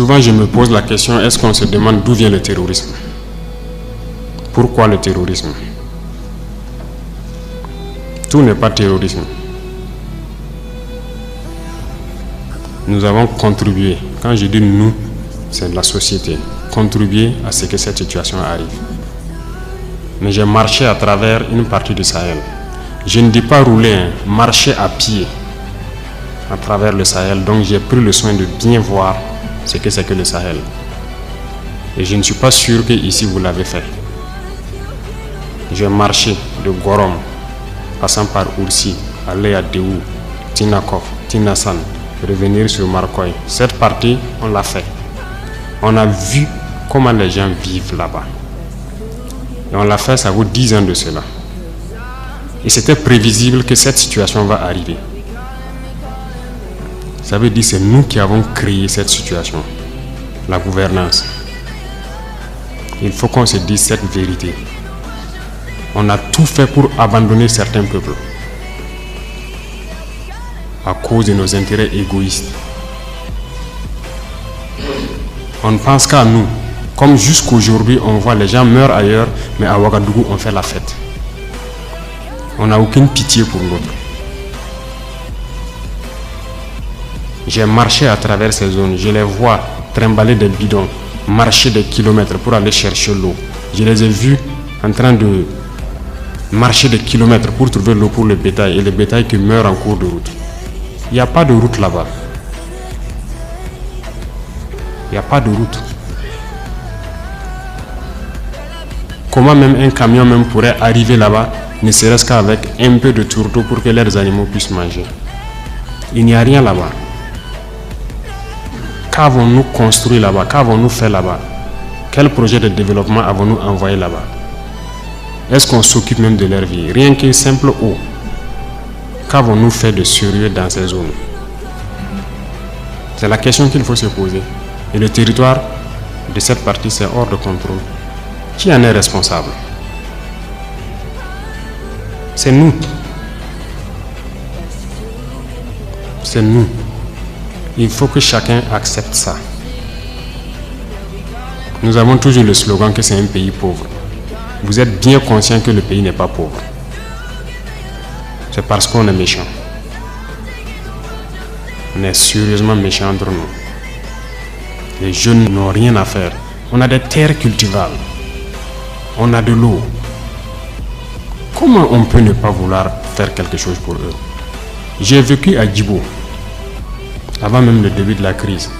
Souvent, je me pose la question, est-ce qu'on se demande d'où vient le terrorisme? Pourquoi le terrorisme? Tout n'est pas terrorisme. Nous avons contribué, quand je dis nous, c'est la société, contribué à ce que cette situation arrive. Mais j'ai marché à travers une partie du Sahel. Je ne dis pas rouler, marcher à pied à travers le Sahel. Donc j'ai pris le soin de bien voir ce que c'est que le Sahel. Et je ne suis pas sûr que ici vous l'avez fait. J'ai marché de Gorom, passant par Oursi, aller à Déou, Tinakov, Tinasan, revenir sur Marcoy. Cette partie, on l'a fait. On a vu comment les gens vivent là-bas. Et on l'a fait, ça vaut 10 ans de cela. Et c'était prévisible que cette situation va arriver. Ça veut dire que c'est nous qui avons créé cette situation, la gouvernance. Il faut qu'on se dise cette vérité. On a tout fait pour abandonner certains peuples à cause de nos intérêts égoïstes. On ne pense qu'à nous. Comme jusqu'aujourd'hui, on voit les gens meurent ailleurs, mais à Ouagadougou, on fait la fête. On n'a aucune pitié pour l'autre. J'ai marché à travers ces zones. Je les vois trimballer des bidons, marcher des kilomètres pour aller chercher l'eau. Je les ai vus en train de marcher des kilomètres pour trouver l'eau pour le bétail et le bétail qui meurt en cours de route. Il n'y a pas de route là-bas. Il n'y a pas de route. Comment même un camion même pourrait arriver là-bas, ne serait-ce qu'avec un peu de tourteau pour que leurs animaux puissent manger? Il n'y a rien là-bas. Qu'avons-nous construit là-bas? Qu'avons-nous fait là-bas? Quel projet de développement avons-nous envoyé là-bas? Est-ce qu'on s'occupe même de leur vie? Rien qu'une simple eau. Qu'avons-nous fait de sérieux dans ces zones? C'est la question qu'il faut se poser. Et le territoire de cette partie, c'est hors de contrôle. Qui en est responsable? C'est nous. C'est nous. Il faut que chacun accepte ça. Nous avons toujours le slogan que c'est un pays pauvre. Vous êtes bien conscient que le pays n'est pas pauvre. C'est parce qu'on est méchant. On est sérieusement méchant entre nous. Les jeunes n'ont rien à faire. On a des terres cultivables. On a de l'eau. Comment on peut ne pas vouloir faire quelque chose pour eux? J'ai vécu à Djibo, avant même le début de la crise.